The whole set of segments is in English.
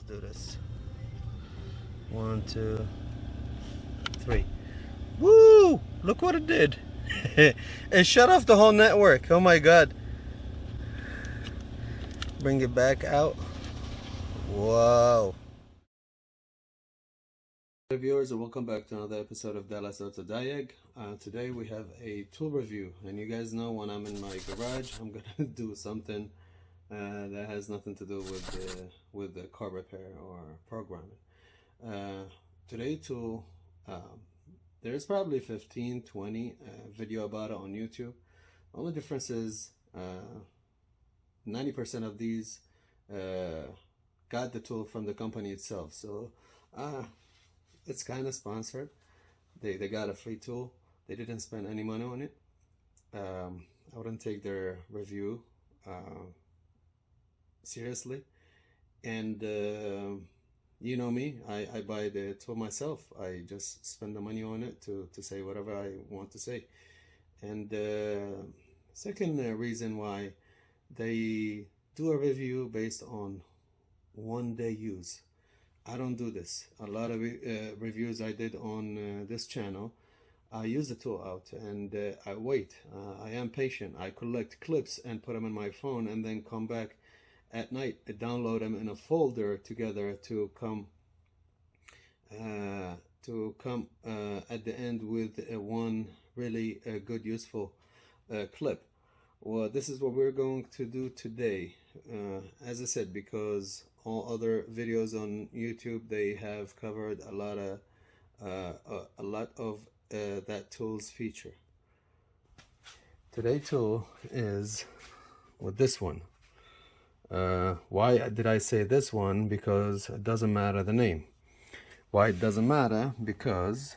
do this. 1, 2, 3. Woo! Look what it did. It shut off the whole network. Oh my god. Bring it back out. Whoa. Hey viewers, and welcome back to another episode of Dallas TOPDIAG. Today we have a tool review, and you guys know when I'm in my garage I'm gonna do something that has nothing to do with the car repair or programming. Today tool, there's probably 15-20 video about it on YouTube. The only difference is 90% of these got the tool from the company itself, so it's kind of sponsored. They got a free tool. They didn't spend any money on it. I wouldn't take their review seriously, and you know me, I buy the tool myself. I just spend the money on it to say whatever I want to say. And second reason why they do a review based on one-day use. I don't do this. A lot of reviews I did on this channel, I use the tool out and I wait. I am patient. I collect clips and put them in my phone, and then come back at night, download them in a folder together to come at the end with one really good useful clip. Well, this is what we're going to do today. As I said, because all other videos on YouTube, they have covered a lot of that tool's feature. Today's tool is with this one. Why did I say this one? Because it doesn't matter the name. Why it doesn't matter? Because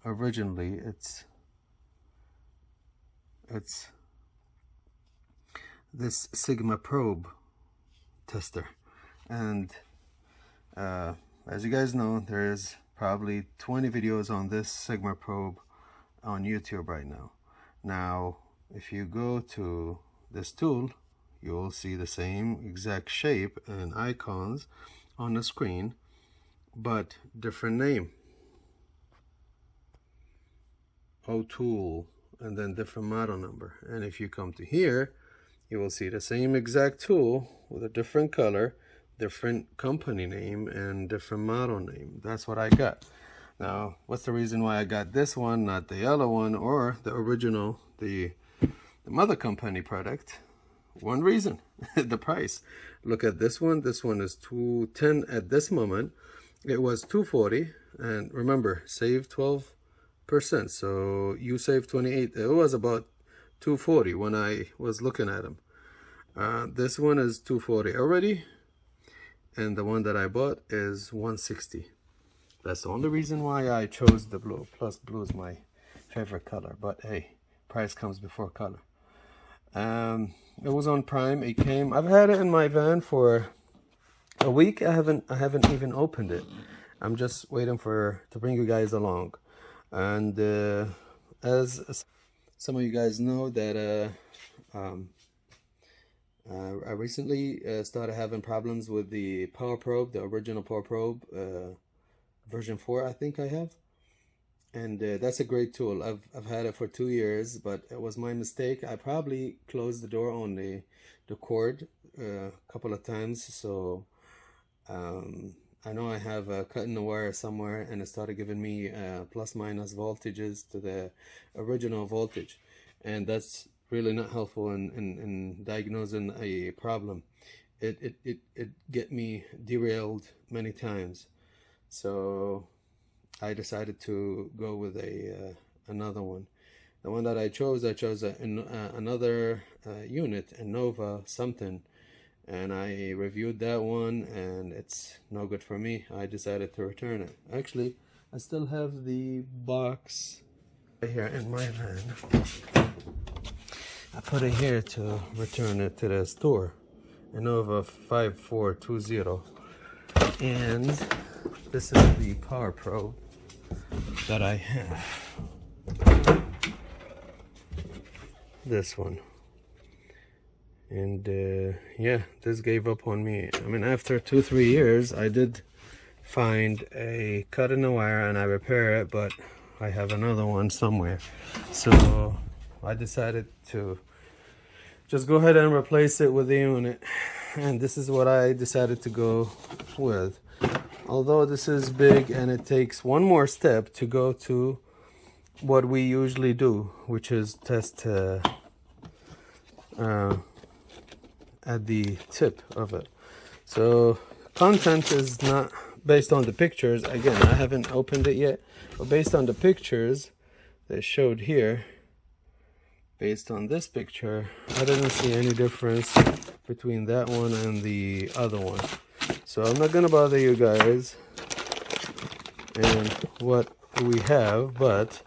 originally it's this SigmaProbe tester, and as you guys know, there is probably 20 videos on this SigmaProbe on YouTube right now. Now if you go to this tool, you'll see the same exact shape and icons on the screen, but different name, AUTOOL, and then different model number. And if you come to here, you will see the same exact tool with a different color, different company name, and different model name. That's what I got. Now, what's the reason why I got this one, not the yellow one or the original, the mother company product? One reason, the price. Look at this one. This one is $210 at this moment. It was $240, and remember, save 12%, so you save 28. It was about $240 when I was looking at them. This one is $240 already, and the one that I bought is $160. That's the only reason why I chose the blue. Plus, blue is my favorite color. But hey, price comes before color. It was on Prime. It came. I've had it in my van for a week. I haven't even opened it. I'm just waiting to bring you guys along. And as some of you guys know that I recently started having problems with the Power Probe, the original Power Probe, version 4 I think I have. And that's a great tool. I've had it for 2 years, but it was my mistake. I probably closed the door on the cord a couple of times, so I know I have cut in the wire somewhere, and it started giving me plus minus voltages to the original voltage, and that's really not helpful in diagnosing a problem. It get me derailed many times, so I decided to go with another one. The one that I chose another unit, a Nova something, and I reviewed that one, and it's no good for me. I decided to return it. Actually, I still have the box right here in my van. I put it here to return it to the store, a Nova 5420, and this is the Power Probe that I have. This one, And yeah, this gave up on me. I mean, after 2-3 years I did find a cut in the wire and I repair it, but I have another one somewhere, so I decided to just go ahead and replace it with the unit, and this is what I decided to go with. Although this is big and it takes one more step to go to what we usually do, which is test at the tip of it. So content is not based on the pictures. Again, I haven't opened it yet, but based on the pictures they showed here, based on this picture, I didn't see any difference between that one and the other one. So I'm not gonna bother you guys and what we have, but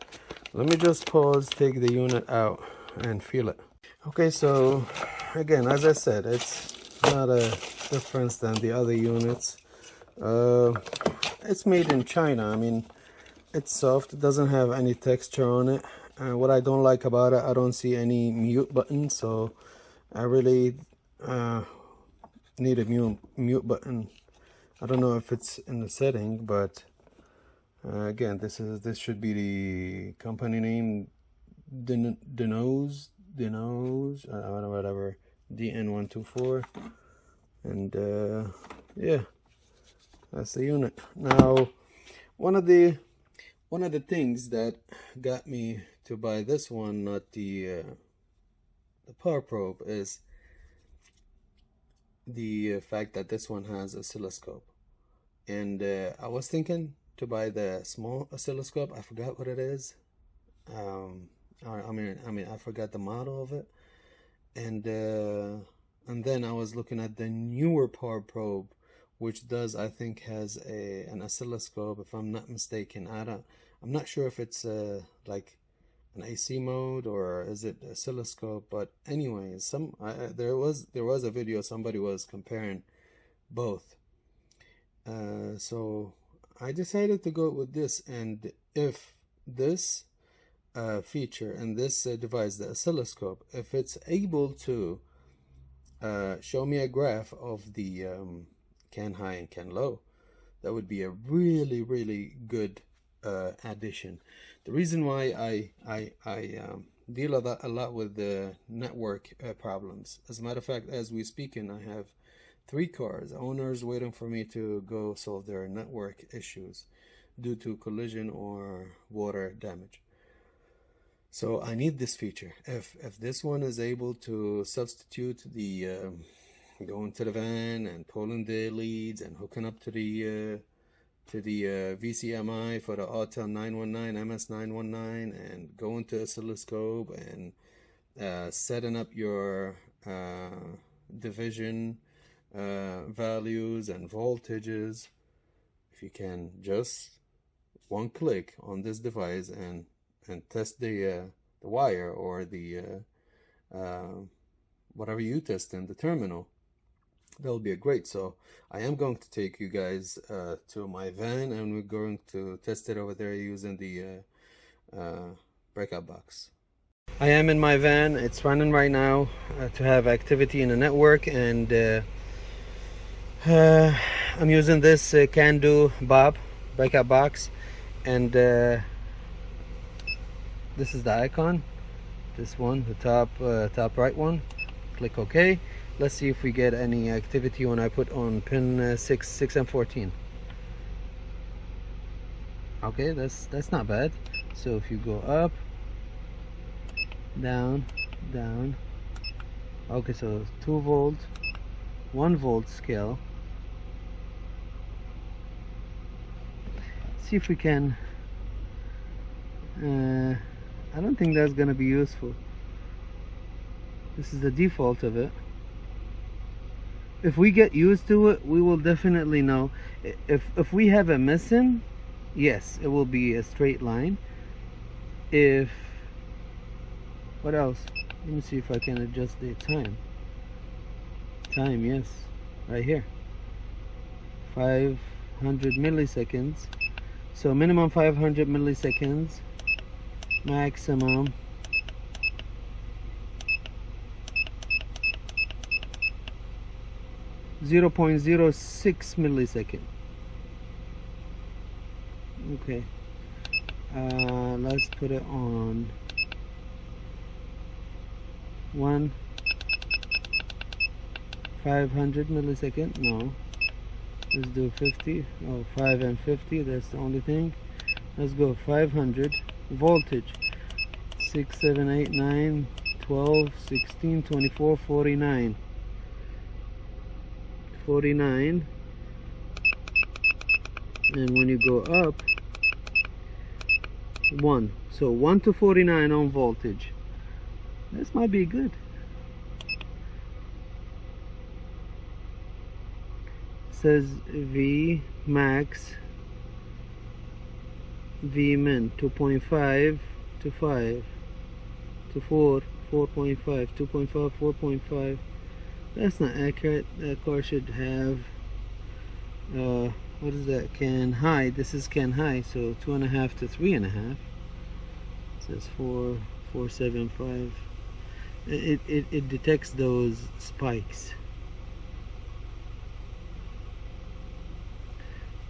let me just pause, take the unit out and feel it. Okay, so again, as I said, it's not a difference than the other units. It's made in China. I mean, it's soft, it doesn't have any texture on it. What I don't like about it, I don't see any mute button, so I really need a mute button. I don't know if it's in the setting, but again, this should be the company name, DNOSE, whatever, DN124, and yeah, that's the unit. Now, one of the things that got me to buy this one, not the power probe, is the fact that this one has oscilloscope. And I was thinking to buy the small oscilloscope. I forgot what it is. I mean, I forgot the model of it. And then I was looking at the newer power probe, which does, I think, has an oscilloscope, if I'm not mistaken. I'm not sure if it's like an AC mode or is it oscilloscope, but anyways, there was a video, somebody was comparing both. So I decided to go with this, and if this feature and this device, the oscilloscope, if it's able to show me a graph of the can high and can low, that would be a really good addition. The reason why I deal a lot with the network problems. As a matter of fact, as we speaking, I have 3 cars, owners waiting for me to go solve their network issues due to collision or water damage. So I need this feature. If this one is able to substitute the going to the van and pulling the leads and hooking up to the VCMI for the AUTOOL 919, MS919, and going to oscilloscope and setting up your division values and voltages, if you can just one click on this device and test the wire or the whatever you test in the terminal, that will be a great. So I am going to take you guys to my van, and we're going to test it over there using the breakout box. I am in my van. It's running right now to have activity in the network, and I'm using this can-do Bob breakout box, and this is the icon, this one, the top right one. Click OK. Let's see if we get any activity when I put on pin 6 and 14. Okay, that's not bad. So if you go up, down, down. Okay, so 2 volt, 1 volt scale. See if we can. I don't think that's gonna be useful. This is the default of it. If we get used to it, we will definitely know. If we have a missing, yes, it will be a straight line. What else? Let me see if I can adjust the time. Yes, right here. 500 milliseconds. So minimum 500 milliseconds. Maximum 0.06 millisecond. Okay, let's put it on 500 millisecond. No, let's do 50. Oh, 5 and 50, that's the only thing. Let's go 500. Voltage 6, 7, 8, 9, 12, 16, 24, 49. 49. And when you go up, 1. So 1 to 49 on voltage. This might be good. It says V max, V min 2.5 to 5 to 4, 4.5, 2.5, 4.5. That's not accurate. That car should have what is that? Can high. This is can high, so 2.5 to 3.5. It says 4.75. It detects those spikes.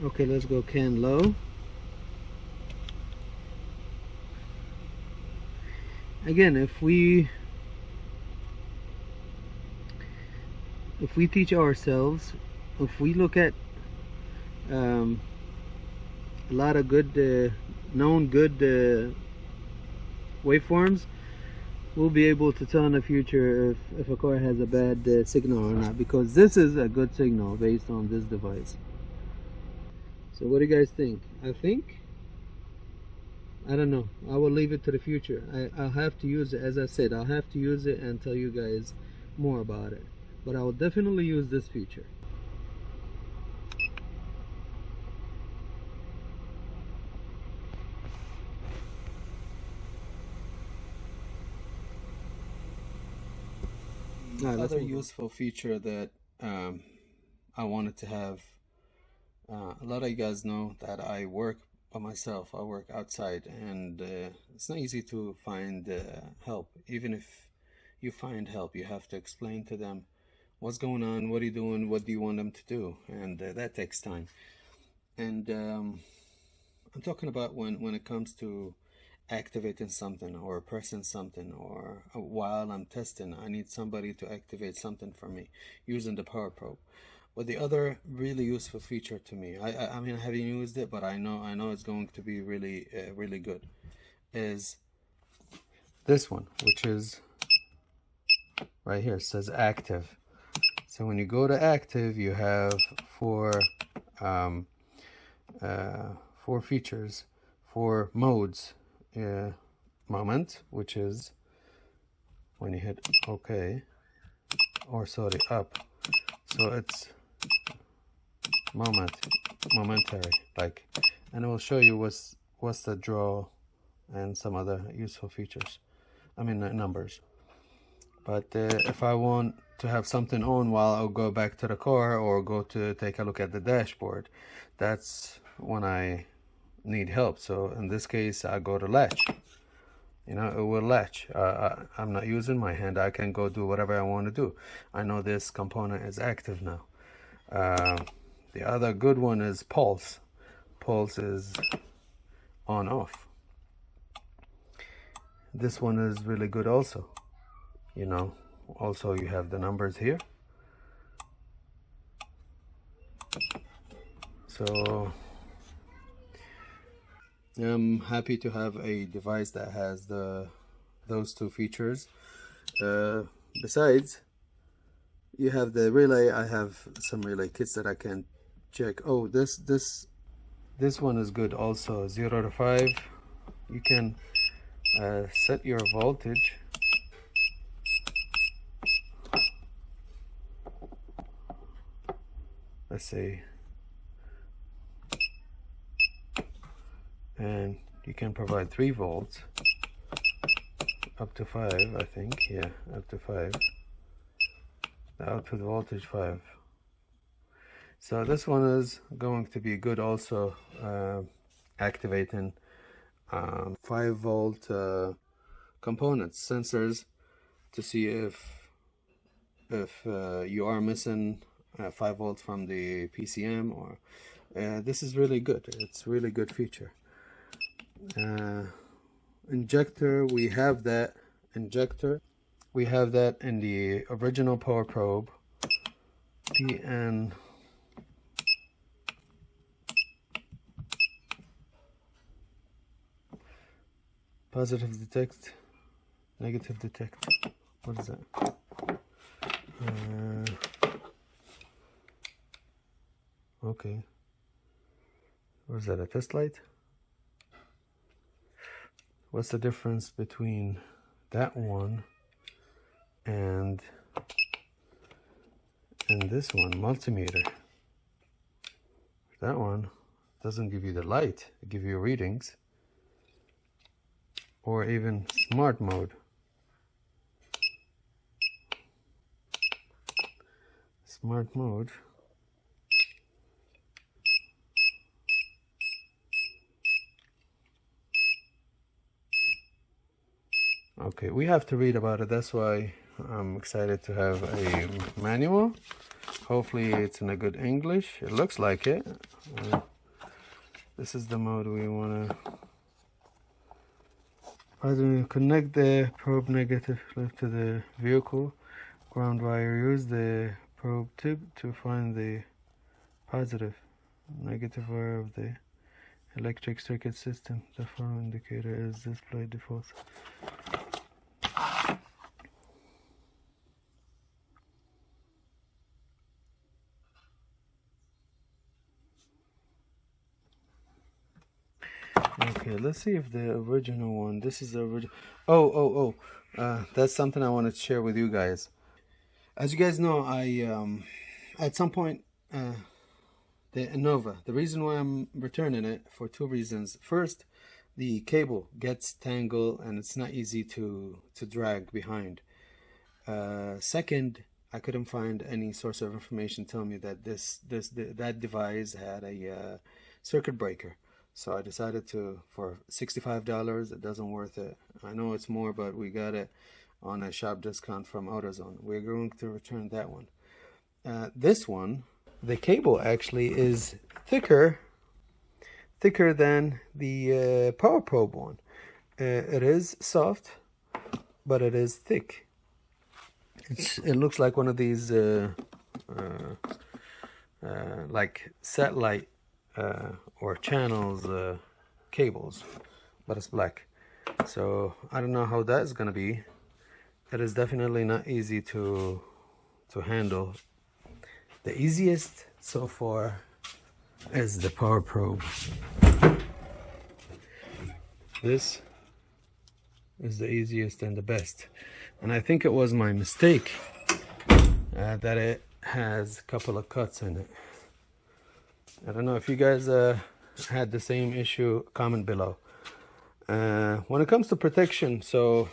Okay, let's go can low. Again, if we teach ourselves, if we look at a lot of good known good waveforms, we'll be able to tell in the future if a car has a bad signal or not, because this is a good signal based on this device. So what do you guys think? I don't know. I will leave it to the future. I'll have to use it. As I said, I'll have to use it and tell you guys more about it, but I will definitely use this feature. Another useful feature that I wanted to have. A lot of you guys know that I work by myself. I work outside, and it's not easy to find help. Even if you find help, you have to explain to them what's going on, what are you doing, what do you want them to do, and that takes time. And I'm talking about when it comes to activating something or pressing something, or while I'm testing, I need somebody to activate something for me using the power probe. But the other really useful feature to me, I mean, I haven't used it, but I know it's going to be really really good, is this one, which is right here. It says active. So when you go to active, you have four features, 4 modes. Moment, which is when you hit OK, or sorry, up. So it's momentary, like, and it will show you what's the draw and some other useful features. I mean numbers. But if I want to have something on while I'll go back to the car or go to take a look at the dashboard, that's when I need help. So in this case, I go to latch. You know, it will latch. I'm not using my hand. I can go do whatever I want to do. I know this component is active now. The other good one is pulse. Pulse is on off. This one is really good also. You know, also you have the numbers here. So I'm happy to have a device that has those 2 features. Besides, you have the relay. I have some relay kits that I can check. Oh, this one is good also. 0 to 5. You can set your voltage. Let's say, and you can provide 3 volts up to 5, I think. Yeah, up to 5. The output voltage 5. So this one is going to be good also, activating 5-volt components, sensors, to see if you are missing 5 volts from the PCM, or this is really good. It's really good feature. Injector, we have that injector. We have that in the original power probe. PN positive detect, negative detect. What is that? Okay. What is that, a test light? What's the difference between that one and this one, multimeter? That one doesn't give you the light, it gives you readings. Or even smart mode. Smart mode. Okay, we have to read about it. That's why I'm excited to have a manual. Hopefully it's in a good English. It looks like it. This is the mode we want to connect the probe negative left to the vehicle ground wire. Use the probe tip to find the positive negative wire of the electric circuit system. The phone indicator is displayed default. Okay, let's see if the original one, this is the original. That's something I wanted to share with you guys. As you guys know, I at some point the Innova, the reason why I'm returning it for 2 reasons. First, the cable gets tangled and it's not easy to drag behind. Second, I couldn't find any source of information telling me that that device had a circuit breaker. So I decided to, for $65, it doesn't worth it. I know it's more, but we got it on a shop discount from AutoZone. We're going to return that one. This one, the cable actually is thicker than the power probe one. It is soft, but it is thick. It looks like one of these like satellite or channels cables, but it's black. So I don't know how that's gonna be. It is definitely not easy to handle. The easiest so far is the power probe. This is the easiest and the best, and I think it was my mistake that it has a couple of cuts in it. I don't know if you guys had the same issue. Comment below. When it comes to protection, so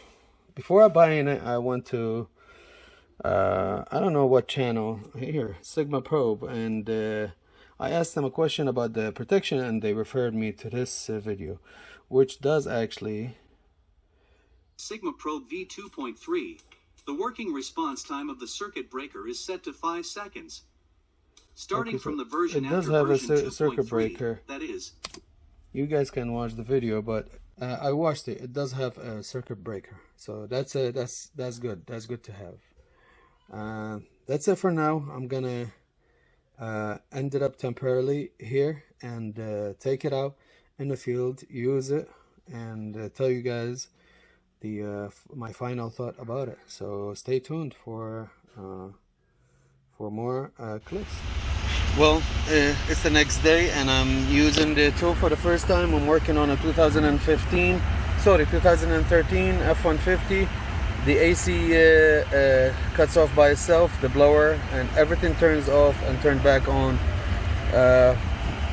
before I buying it, I went to I don't know what channel here, SigmaProbe, and I asked them a question about the protection, and they referred me to this video, which does actually. SigmaProbe V2.3. The working response time of the circuit breaker is set to 5 seconds. Starting from the version, it does have a circuit breaker. That is, you guys can watch the video, but I watched it. It does have a circuit breaker, so that's good. That's good to have. That's it for now. I'm gonna end it up temporarily here and take it out in the field, use it, and tell you guys the my final thought about it. So stay tuned for more clips. Well, it's the next day and I'm using the tool for the first time. I'm working on a 2013 F-150. The AC cuts off by itself, the blower, and everything turns off and turned back on. The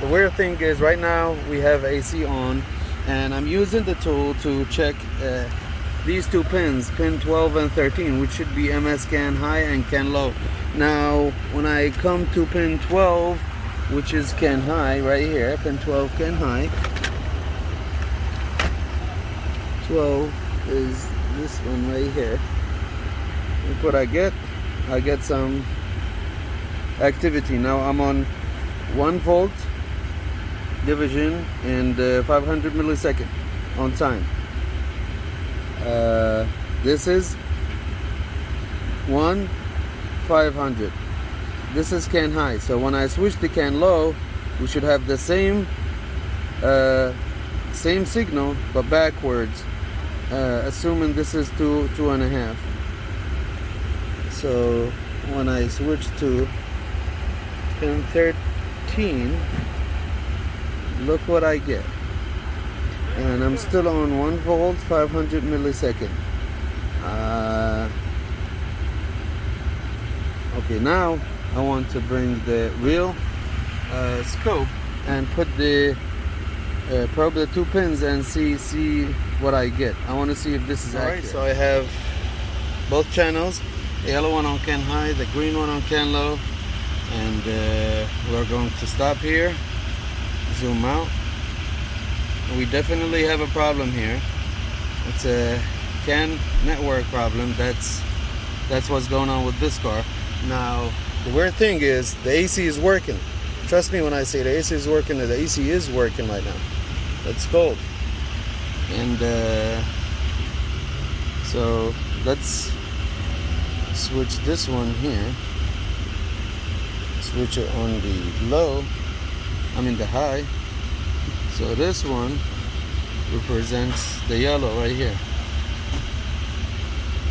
weird thing is right now we have AC on, and I'm using the tool to check these 2 pins, pin 12 and 13, which should be MS CAN high and CAN low. Now when I come to pin 12, which is CAN high right here, pin 12 CAN high, 12 is this one right here. Look what I get. I get some activity. Now I'm on 1 volt division and 500 millisecond on time. This is 1/500. This is can high. So when I switch to can low, we should have the same signal but backwards, assuming this is 2.5. So when I switch to pin 13, look what I get. And I'm still on 1 volt 500 millisecond. Okay, now I want to bring the real scope and put the probe the 2 pins and see what I get. I want to see if this is accurate. So I have both channels, the yellow one on can high, the green one on can low, and we're going to stop here, zoom out. We definitely have a problem here. It's a CAN network problem. That's what's going on with this car. Now the weird thing is the AC is working. Trust me when I say the AC is working. The AC is working right now. It's cold. And so let's switch this one here. Switch it on the low. I mean the high. So this one represents the yellow right here.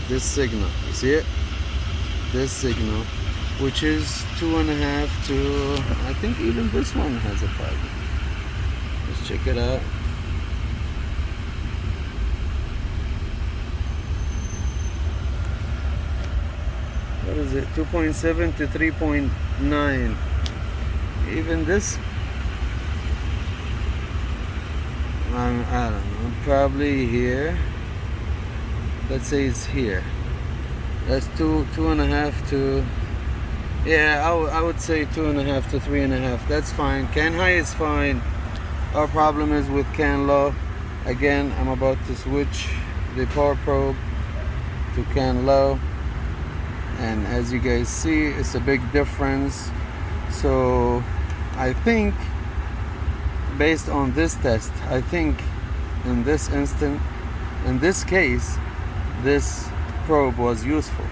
This signal, you see it? This signal, which is 2.5 to, I think even this one has a problem. Let's check it out. What is it? 2.7 to 3.9. Even this, I don't know, probably here. Let's say it's here. That's 2.5 to, yeah, I would say 2.5 to 3.5. That's fine. Can high is fine. Our problem is with can low. Again, I'm about to switch the power probe to can low, and as you guys see, it's a big difference. So I think, based on this test, I think in this instant, in this case, this probe was useful.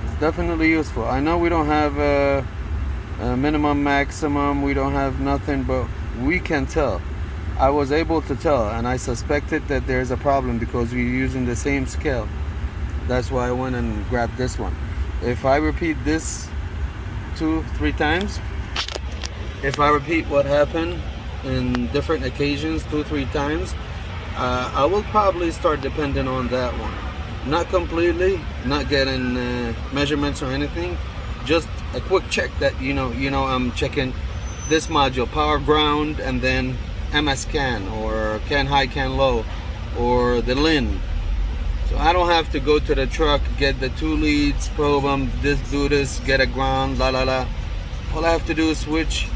It's definitely useful. I know we don't have a minimum, maximum, we don't have nothing, but we can tell. I was able to tell, and I suspected that there's a problem because we're using the same scale. That's why I went and grabbed this one. If I repeat this 2-3 times, if I repeat what happened in different occasions 2-3 times, I will probably start depending on that one. Not completely, not getting measurements or anything, just a quick check that you know I'm checking this module, power ground, and then MS can, or can high, can low, or the LIN. So I don't have to go to the truck, get the 2 leads, probe them, do this, get a ground, la la la. All I have to do is switch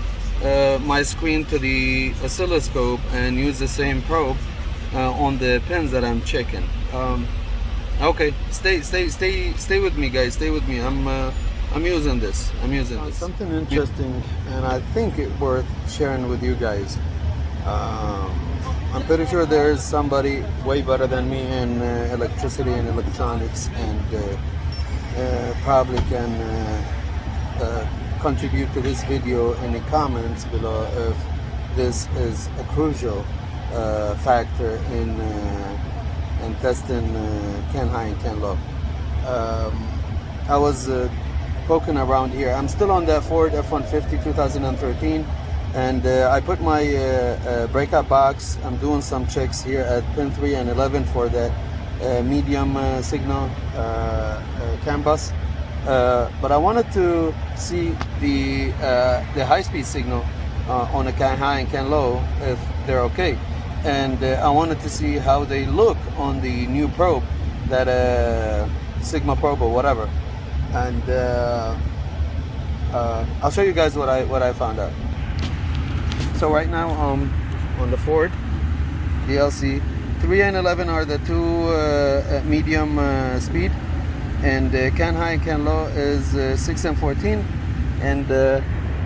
my screen to the oscilloscope and use the same probe on the pins that I'm checking. Okay, stay with me, guys. Stay with me. I'm using this. Something interesting, and I think it's worth sharing with you guys. I'm pretty sure there's somebody way better than me in electricity and electronics, and probably can contribute to this video in the comments below if this is a crucial factor in testing can high and can low. I was poking around here. I'm still on that Ford F-150 2013, and I put my breakout box. I'm doing some checks here at pin 3 and 11 for that medium signal CAN bus. But I wanted to see the high-speed signal on a can high and can low, if they're okay. And I wanted to see how they look on the new probe, that SigmaProbe or whatever. And I'll show you guys what I found out. So right now on the Ford DLC, 3 and 11 are the 2 medium speed, and can high and can low is 6 and 14, and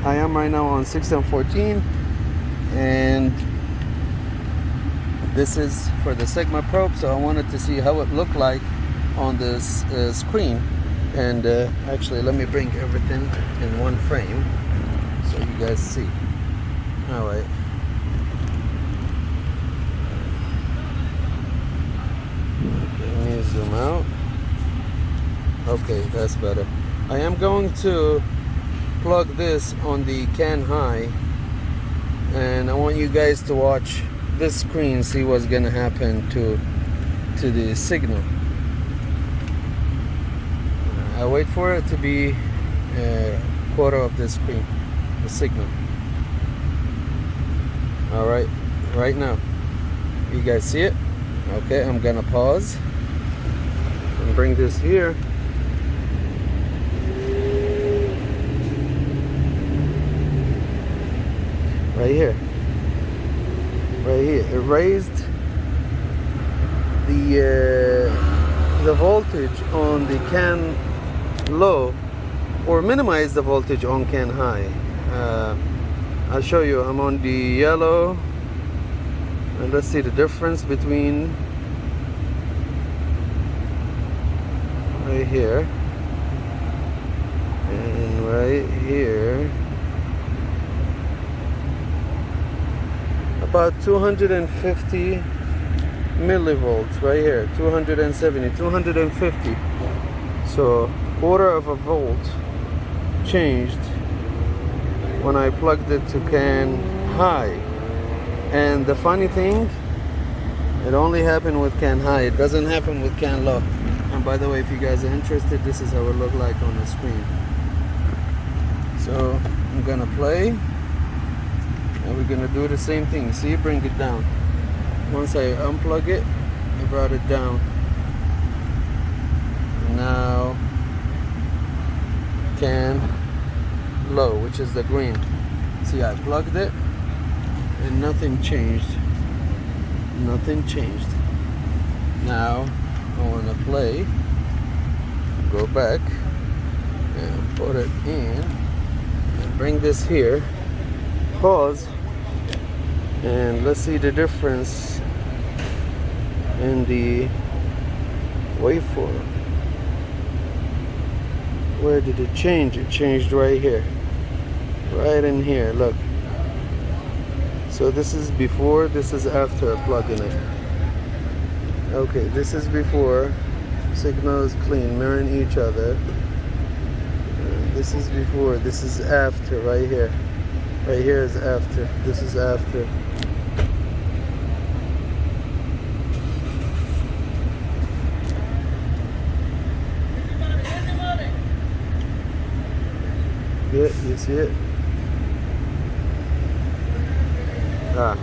I am right now on 6 and 14, and this is for the Sigma probe. So I wanted to see how it looked like on this screen, and actually let me bring everything in one frame so you guys see. All right. Okay, let me zoom out. Okay, that's better. I am going to plug this on the can high, and I want you guys to watch this screen, see what's gonna happen to the signal. I wait for it to be a quarter of the screen, the signal. All right, right now, you guys see it? Okay, I'm gonna pause and bring this here. Right here. Right here. It raised the voltage on the can low, or minimize the voltage on can high. I'll show you. I'm on the yellow, and let's see the difference between right here and right here. About 250 millivolts right here, 270, 250. So quarter of a volt changed when I plugged it to can high. And the funny thing, it only happened with can high. It doesn't happen with can low. And by the way, if you guys are interested, this is how it looked like on the screen. So I'm gonna play, and we're gonna do the same thing. See, bring it down. Once I unplug it, I brought it down. Now can low, which is the green. See, I plugged it and nothing changed. Nothing changed. Now I want to play, go back and put it in and bring this here, pause, and let's see the difference in the waveform. Where did it change? It changed right here, right in here. Look. So this is before, this is after plugging it. Okay, this is before. Signal is clean, mirroring each other. This is before, this is after, right here. Right here is after, this is after. Yeah, you see it? Ah.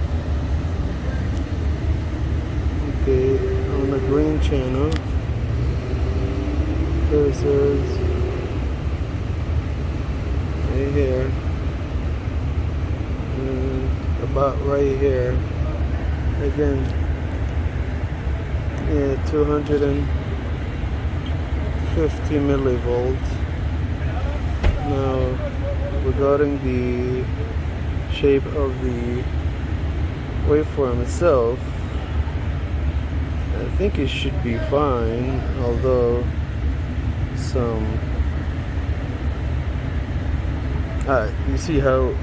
Okay, on the green channel, this is right here, and about right here, again, yeah, 250 millivolts. Now, regarding the shape of the waveform itself, I think it should be fine, although some you see how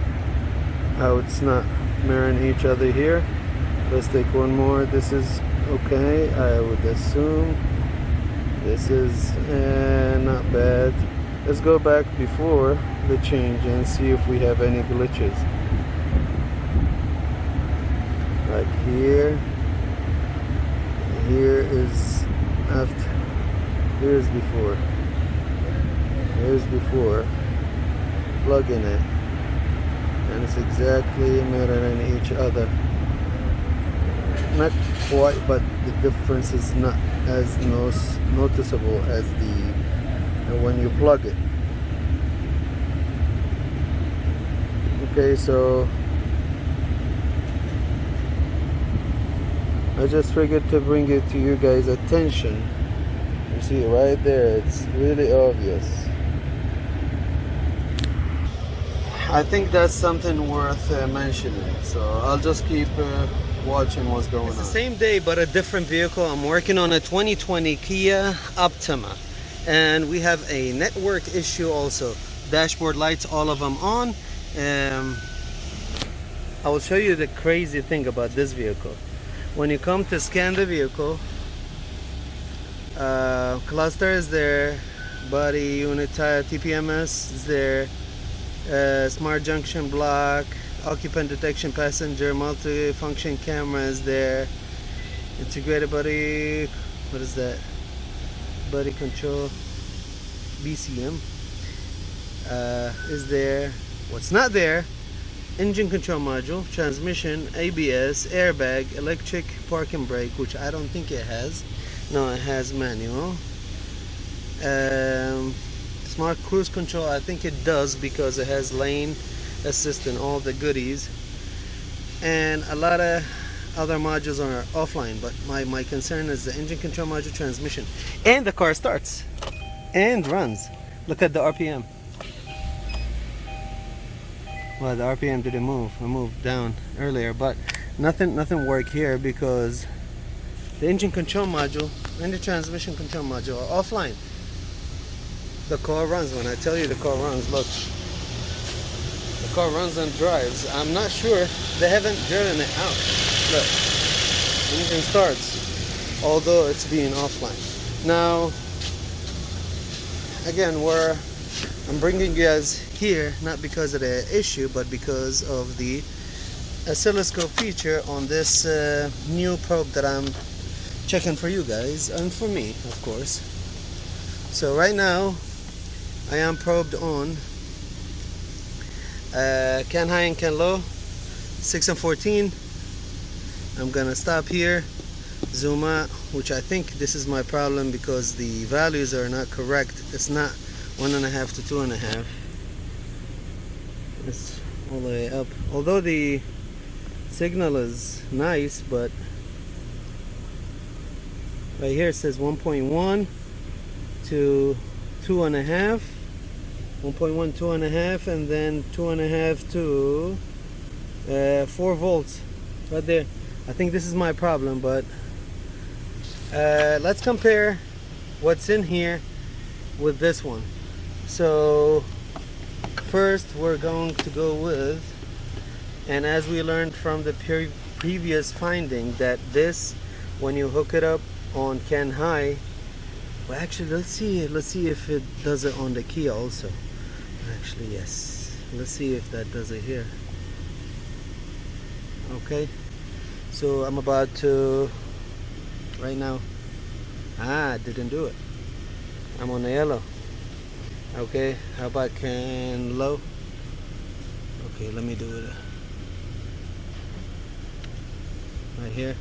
it's not mirroring each other here. Let's take one more. This is okay, I would assume. This is not bad. Let's go back before the change and see if we have any glitches. Like here is after, here's before, plug in it, and it's exactly mirroring each other. Not quite, but the difference is not as noticeable as when you plug it. Okay, so I just figured to bring it to you guys' attention You see it right there, it's really obvious. I think that's something worth mentioning, so I'll just keep watching what's going on. It's the same day but a different vehicle. I'm working on a 2020 Kia Optima, and we have a network issue also. Dashboard lights, all of them on. I will show you the crazy thing about this vehicle. When you come to scan the vehicle, cluster is there, body unit tire TPMS is there, smart junction block, occupant detection, passenger multi-function camera is there, integrated body, what is that, body control, BCM is there. What's not there, engine control module, transmission, ABS, airbag, electric parking brake, which I don't think it has. No, it has manual. Smart cruise control, I think it does because it has lane assist and all the goodies. And a lot of other modules are offline, but my concern is the engine control module, transmission. And the car starts and runs. Look at the RPM. Well, the RPM didn't move. I moved down earlier, but nothing worked here because the engine control module and the transmission control module are offline. The car runs. When I tell you the car runs, look. The car runs and drives. I'm not sure. They haven't driven it out. Look. Engine starts, although it's being offline. Now, again, I'm bringing you guys here not because of the issue, but because of the oscilloscope feature on this new probe that I'm checking for you guys and for me, of course. So right now I am probed on can high and can low, 6 and 14. I'm gonna stop here, zoom out, which I think this is my problem because the values are not correct. It's not 1.5 to 2.5. It's all the way up. Although the signal is nice, but right here it says 1.1 to 2.5, 1.1, 2.5, and then 2.5 to 4 volts right there. I think this is my problem, but let's compare what's in here with this one. So first we're going to go with, and as we learned from the previous finding, that this, when you hook it up on can high, well, actually let's see if it does it on the Kia also. Actually, yes, let's see if that does it here. Okay, so I'm about to right now. It didn't do it. I'm on the yellow. Okay, how about can low? Okay, let me do it right here.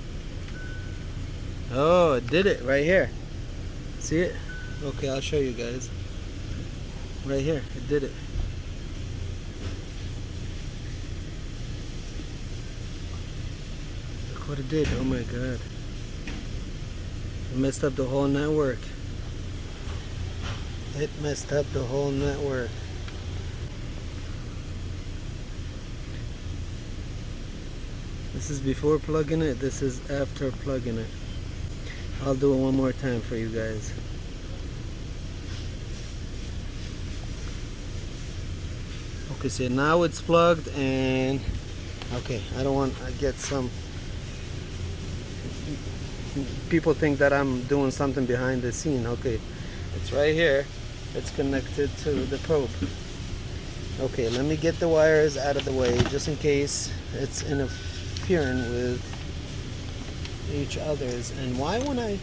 Oh, it did it right here. See it? Okay, I'll show you guys. Right here, it did it. Look what it did. Oh my god. It messed up the whole network. It messed up the whole network. This is before plugging it, this is after plugging it. I'll do it one more time for you guys. Okay, so now it's plugged, and okay, I don't want to get some people think that I'm doing something behind the scene. Okay, it's right here. It's connected to the probe. Okay, let me get the wires out of the way just in case it's interfering with each other's. And why when I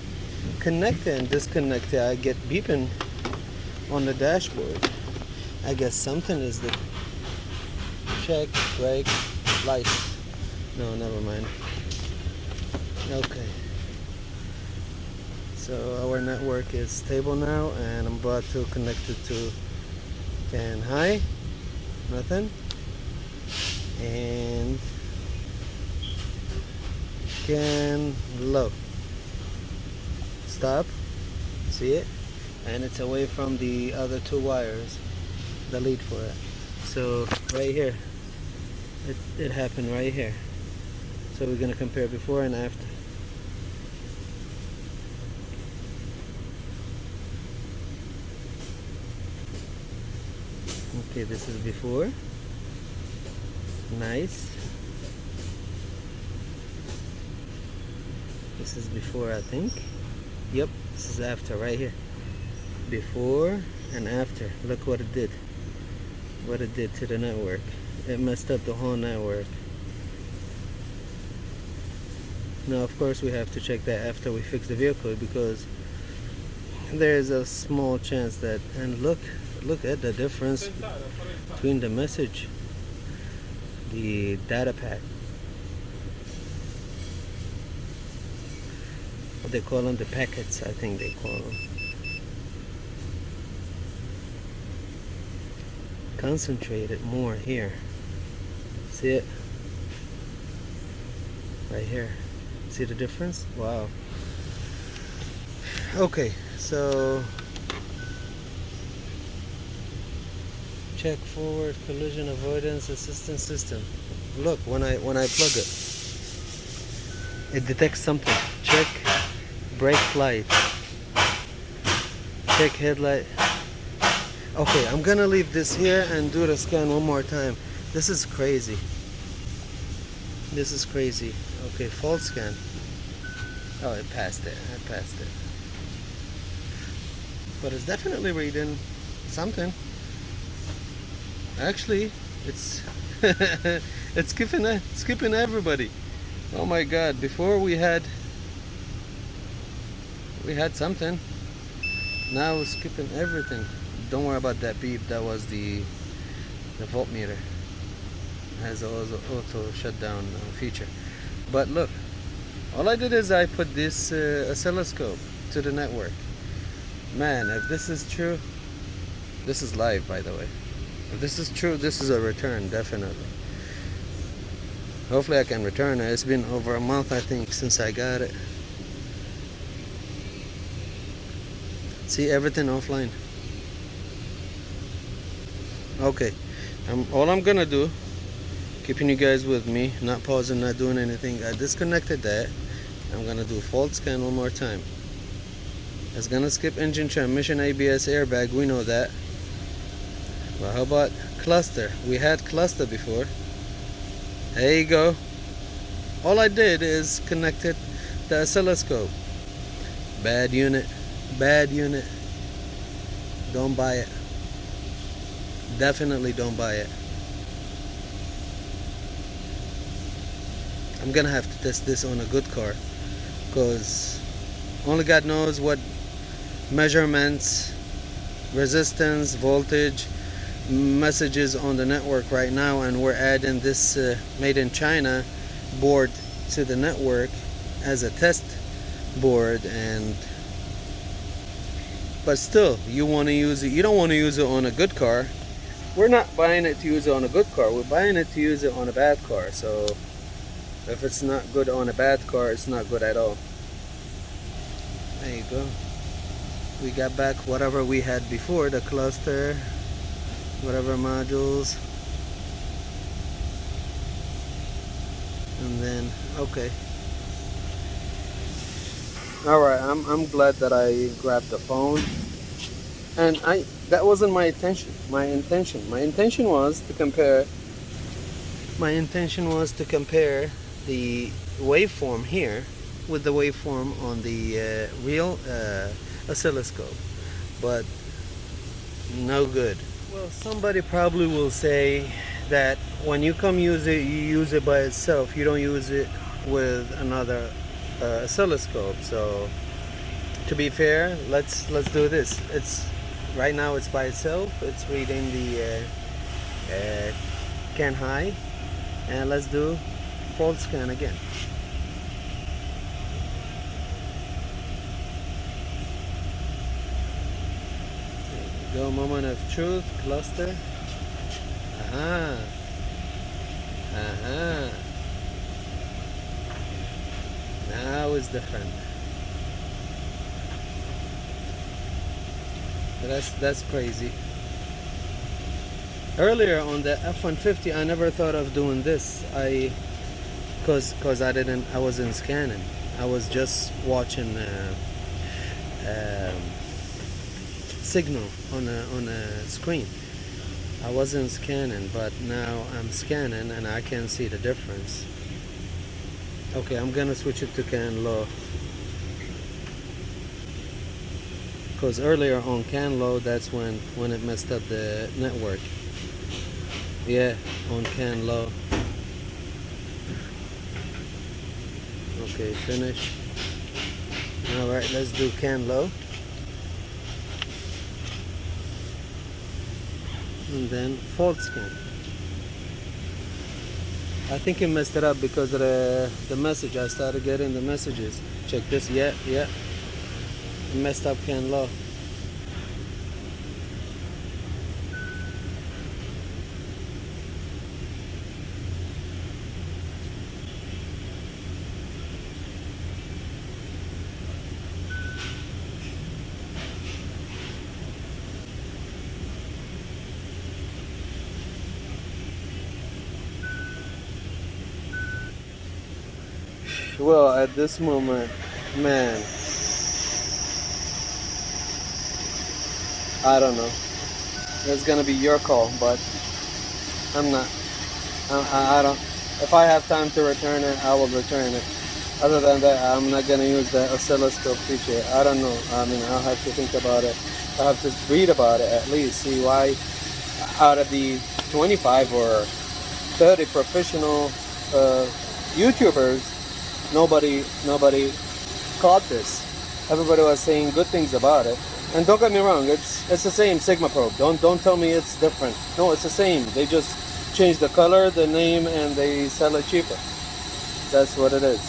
connect it and disconnect it, I get beeping on the dashboard? I guess something is the check, brake, lights. No, never mind. Okay. So our network is stable now, and I'm about to connect it to can high, nothing, and can low. Stop. See it? And it's away from the other two wires, the lead for it. So right here, it happened right here. So we're gonna compare before and after. Okay, this is before. Nice. This is before, I think. Yep, this is after right here. Before and after. Look what it did. What it did to the network. It messed up the whole network. Now of course we have to check that after we fix the vehicle, because there's a small chance that, and look at the difference between the message, the data pack. What they call them, the packets, I think they call them. Concentrate it more here. See it? Right here. See the difference? Wow. Okay, so check forward collision avoidance assistance system. Look, when I plug it detects something. Check brake light. Check headlight. Okay, I'm gonna leave this here and do the scan one more time. This is crazy. This is crazy. Okay, fault scan. Oh, it passed it. I passed it. But it's definitely reading something. Actually, it's it's skipping everybody. Oh my God! Before we had something. Now it's skipping everything. Don't worry about that beep. That was the voltmeter. It has an auto shutdown feature. But look, all I did is I put this oscilloscope to the network. Man, if this is true, this is live, by the way. If this is true, this is a return, definitely. Hopefully I can return it. It's been over a month, I think, since I got it. See, everything offline. Okay, all I'm gonna do, keeping you guys with me, not pausing, not doing anything. I disconnected that. I'm gonna do fault scan one more time. It's gonna skip engine, transmission, ABS, airbag. We know that. Well, how about cluster? We had cluster before. There you go. All I did is connected the oscilloscope. Bad unit. Bad unit. Don't buy it. Definitely don't buy it. I'm gonna have to test this on a good car, because only God knows what measurements, resistance, voltage, messages on the network right now, and we're adding this made in China board to the network as a test board. And but still, you want to use it. You don't want to use it on a good car. We're not buying it to use it on a good car. We're buying it to use it on a bad car. So if it's not good on a bad car, it's not good at all. There you go. We got back whatever we had before, the cluster, whatever modules. And then, okay. Alright, I'm glad that I grabbed the phone. And that wasn't my intention. My intention was to compare the waveform here with the waveform on the real oscilloscope. But no good. Well, somebody probably will say that when you come use it, you use it by itself. You don't use it with another oscilloscope. So to be fair, let's do this. It's right now it's by itself. It's reading the can high, and let's do fault scan again. There you go, moment of truth, cluster. Aha. Aha. Now it's different. That's crazy. Earlier on the F-150, I never thought of doing this. Cause I wasn't scanning. I was just watching signal on a screen. I wasn't scanning, but now I'm scanning and I can see the difference. Okay, I'm gonna switch it to CAN low. Because earlier on CAN low, that's when it messed up the network. Yeah, on CAN low. Okay, finish. Alright, let's do CAN low. And then fault scan. I think it messed it up because of the message. I started getting the messages. Check this. Yeah. It messed up CAN low. Well, at this moment, man, I don't know. It's gonna be your call, but I'm not. I don't. If I have time to return it, I will return it. Other than that, I'm not gonna use the oscilloscope feature. I don't know. I mean, I'll have to think about it. I have to read about it at least, see why out of the 25 or 30 professional YouTubers, nobody caught this. Everybody was saying good things about it. And don't get me wrong, it's the same SigmaProbe. Don't tell me it's different. No, it's the same. They just change the color, the name, and they sell it cheaper. That's what it is.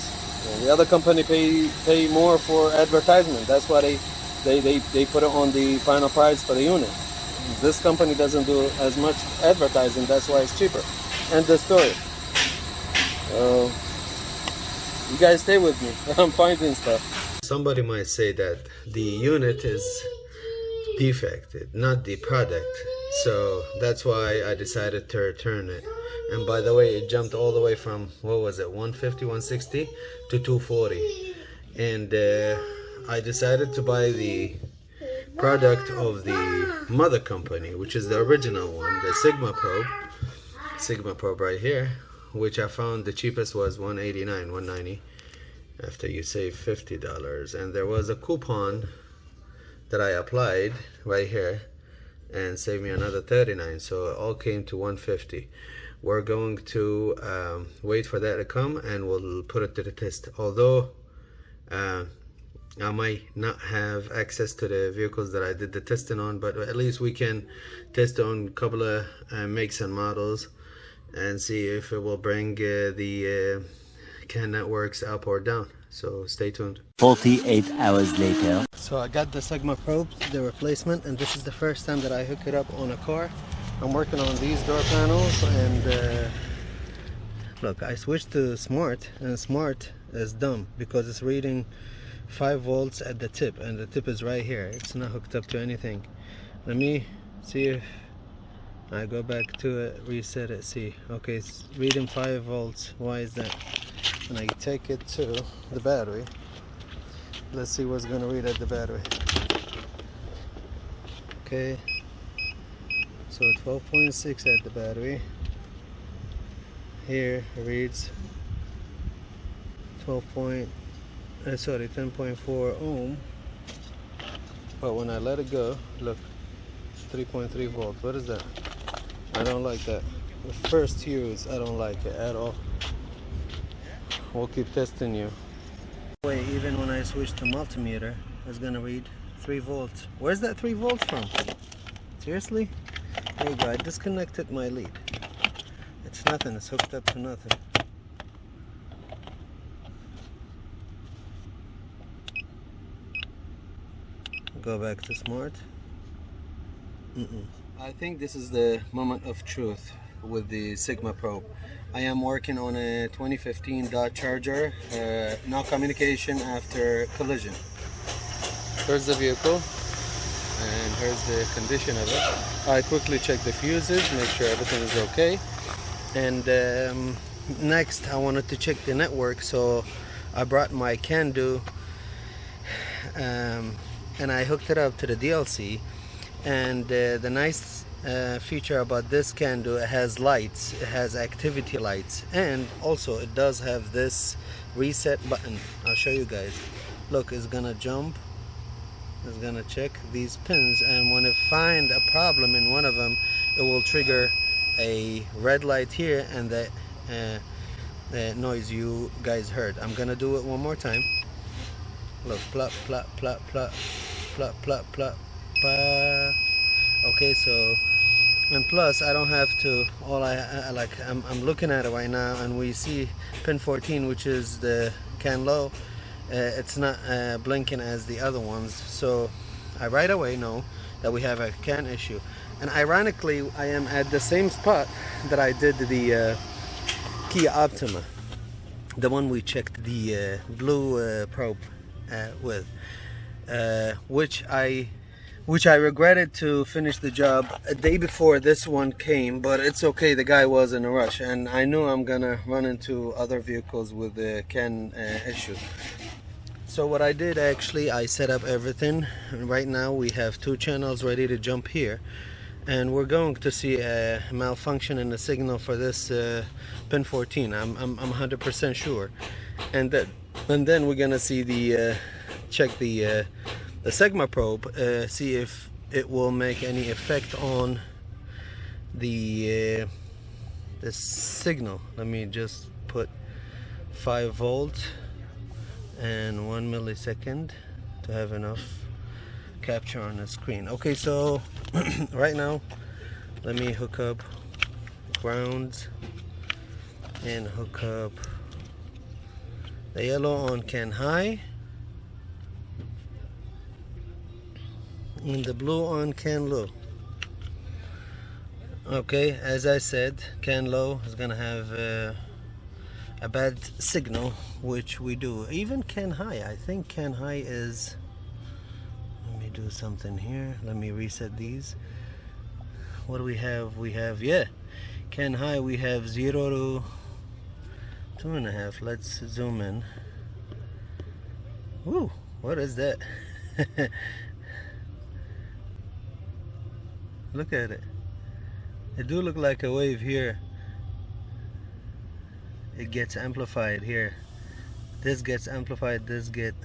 And the other company pay more for advertisement. That's why they put it on the final price for the unit. This company doesn't do as much advertising. That's why it's cheaper. End the story. You guys stay with me. I'm finding stuff. Somebody might say that the unit is defected, not the product. So that's why I decided to return it. And by the way, it jumped all the way from, what was it, 150, 160 to 240. And I decided to buy the product of the mother company, which is the original one, the SigmaProbe right here, which I found the cheapest was $189, $190 after you save $50. And there was a coupon that I applied right here and saved me another $39, so it all came to $150. We're going to wait for that to come and we'll put it to the test. Although I might not have access to the vehicles that I did the testing on, but at least we can test on a couple of makes and models and see if it will bring the CAN networks up or down. So stay tuned. 48 hours later. So I got the SigmaProbe, the replacement, and this is the first time that I hook it up on a car. I'm working on these door panels, and look, I switched to smart, and smart is dumb because it's reading 5 volts at the tip, and the tip is right here. It's not hooked up to anything. Let me see if I go back to it, reset it, see. Okay, it's reading 5 volts. Why is that? And I take it to the battery. Let's see what's gonna read at the battery. Okay, so 12.6 at the battery. Here it reads 10.4 ohm. But when I let it go, look, 3.3 volts. What is that? I don't like that. The first use, I don't like it at all. We'll keep testing you. Wait, even when I switch to multimeter, it's gonna read 3 volts. Where's that 3 volts from? Seriously? There you go, I disconnected my lead. It's nothing, it's hooked up to nothing. Go back to smart. I think this is the moment of truth with the SigmaProbe. I am working on a 2015 Dodge Charger, no communication after collision. Here's the vehicle, and here's the condition of it. I quickly check the fuses, make sure everything is okay, and next I wanted to check the network, so I brought my CAN-do and I hooked it up to the DLC. And the nice feature about this CAN-do, it has lights, it has activity lights, and also it does have this reset button. I'll show you guys. Look, it's gonna jump, it's gonna check these pins, and when it find a problem in one of them, it will trigger a red light here and the noise you guys heard. I'm gonna do it one more time. Look, plop plop plop plop plop plop plop. Okay, so, and plus I don't have to, I'm looking at it right now, and we see pin 14, which is the CAN low. It's not blinking as the other ones, so I right away know that we have a CAN issue. And ironically, I am at the same spot that I did the Kia Optima, the one we checked the blue probe with, which I regretted to finish the job a day before this one came, but it's okay, the guy was in a rush, and I knew I'm gonna run into other vehicles with the CAN issue. So what I did, actually, I set up everything, and right now we have 2 channels ready to jump here, and we're going to see a malfunction in the signal for this pin 14. I'm 100% sure, and then we're gonna see the check the Sigma probe, see if it will make any effect on the signal. Let me just put 5 volt and 1 millisecond to have enough capture on the screen. Okay, so right now let me hook up grounds and hook up the yellow on CAN high and the blue on CAN low. Okay, as I said, CAN low is gonna have a bad signal, which we do. Even CAN high, I think CAN high is, let me do something here, let me reset these. What do we have? We have, yeah, CAN high, we have 0 to 2.5. Let's zoom in. Woo, what is that? Look at it. It do look like a wave here. It gets amplified here. This gets amplified, this get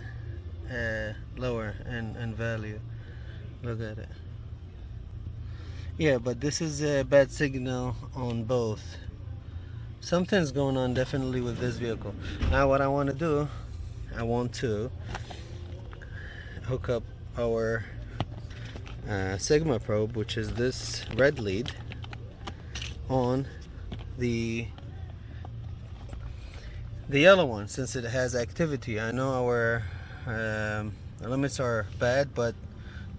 lower in value. Look at it. Yeah, but this is a bad signal on both. Something's going on definitely with this vehicle. Now what I want to do, I want to hook up our Sigma probe, which is this red lead, on the yellow one, since it has activity. I know our limits are bad, but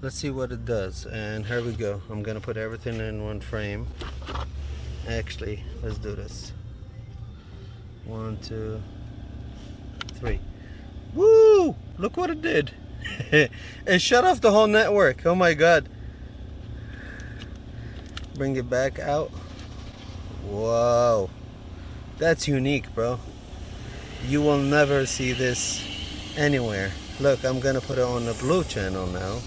let's see what it does. And here we go. I'm gonna put everything in one frame. Actually, let's do this. 1, 2, 3. Woo! Look what it did. It shut off the whole network. Oh my god. Bring it back out. Whoa, that's unique, bro. You will never see this anywhere. Look, I'm gonna put it on the blue channel now.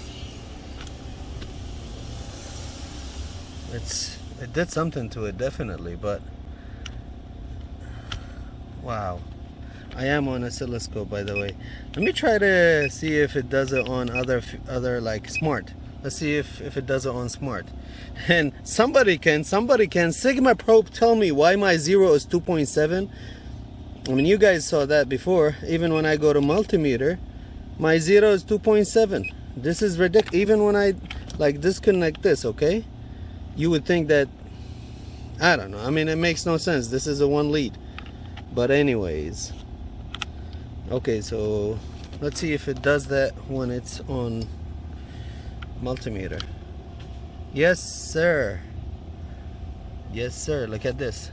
It did something to it, definitely, but wow. I am on oscilloscope, by the way. Let me try to see if it does it on other like smart. Let's see if it does it on smart. And somebody can Sigma probe tell me why my 0 is 2.7. I mean, you guys saw that before. Even when I go to multimeter, my 0 is 2.7. This is ridiculous. Even when I like disconnect this, okay, you would think that, I don't know, I mean, it makes no sense. This is a 1 lead. But anyways, okay, so let's see if it does that when it's on multimeter. Yes sir, yes sir. Look at this.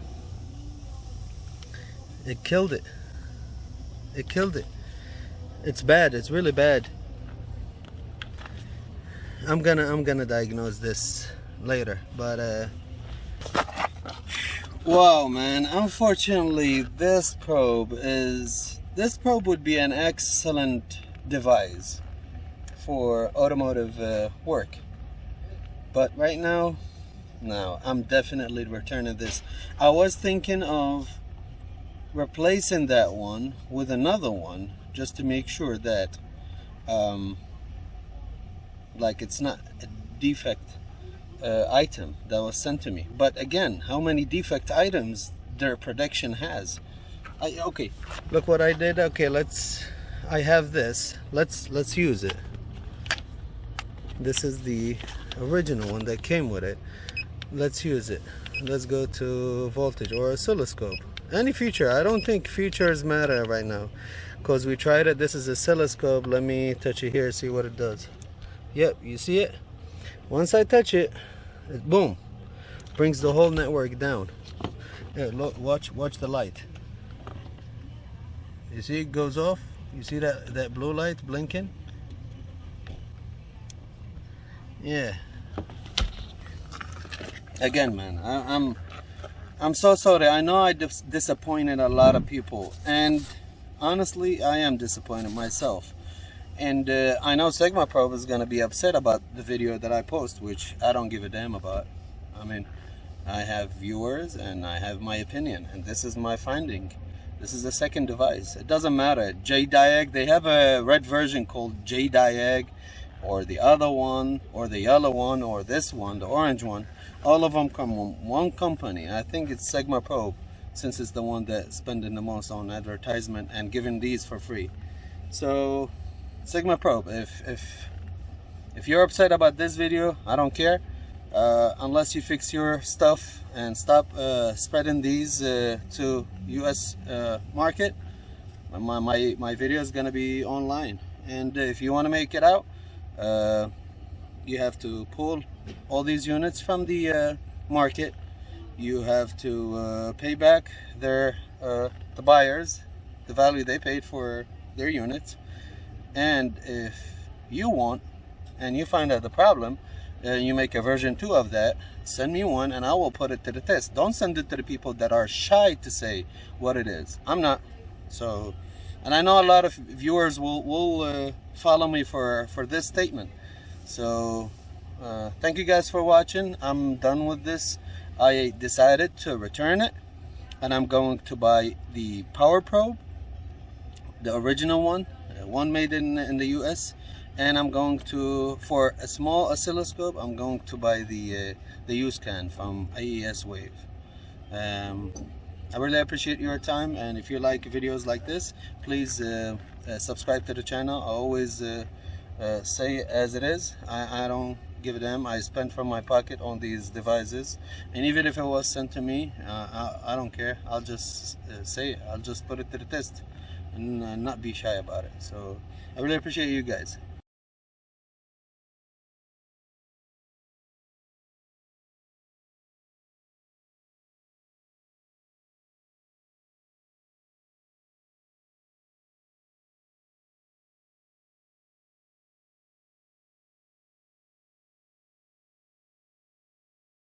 It killed it. It killed it. It's bad. It's really bad. I'm gonna diagnose this later, but wow, man, unfortunately this probe would be an excellent device for automotive work, but right now, no, I'm definitely returning this. I was thinking of replacing that one with another one just to make sure that like it's not a defect item that was sent to me. But again, how many defect items their production has? Okay, look what I did. Okay, I have this. Let's use it. This is the original one that came with it. Let's use it. Let's go to voltage or oscilloscope. Any feature. I don't think features matter right now because we tried it. This is oscilloscope. Let me touch it here, see what it does. Yep, you see it? Once I touch it, boom, brings the whole network down. Here, look, watch the light. You see it goes off? You see that blue light blinking? Yeah. Again, man, I'm so sorry. I know I disappointed a lot of people, and honestly, I am disappointed myself. And I know SigmaProbe is going to be upset about the video that I post, which I don't give a damn about. I mean, I have viewers and I have my opinion, and this is my finding. This is the second device. It doesn't matter. JDIAG, they have a red version called JDIAG, or the other one, or the yellow one, or this one, the orange one. All of them come from one company. I think it's SigmaProbe, since it's the one that's spending the most on advertisement and giving these for free. So SigmaProbe, if you're upset about this video, I don't care, unless you fix your stuff and stop spreading these to US market. My video is gonna be online, and if you want to make it out, you have to pull all these units from the market. You have to pay back the buyers the value they paid for their units. And if you want, and you find out the problem, you make a version 2 of that, send me one and I will put it to the test. Don't send it to the people that are shy to say what it is. I'm not. So, and I know a lot of viewers will follow me for this statement. So thank you guys for watching. I'm done with this. I decided to return it, and I'm going to buy the power probe, the original one made in the US, and I'm going to, for a small oscilloscope, I'm going to buy the UScan from AES Wave. I really appreciate your time, and if you like videos like this, please subscribe to the channel. I always say it as it is. I don't give a damn. I spend from my pocket on these devices, and even if it was sent to me, I don't care. I'll just say it. I'll just put it to the test and not be shy about it. So I really appreciate you guys.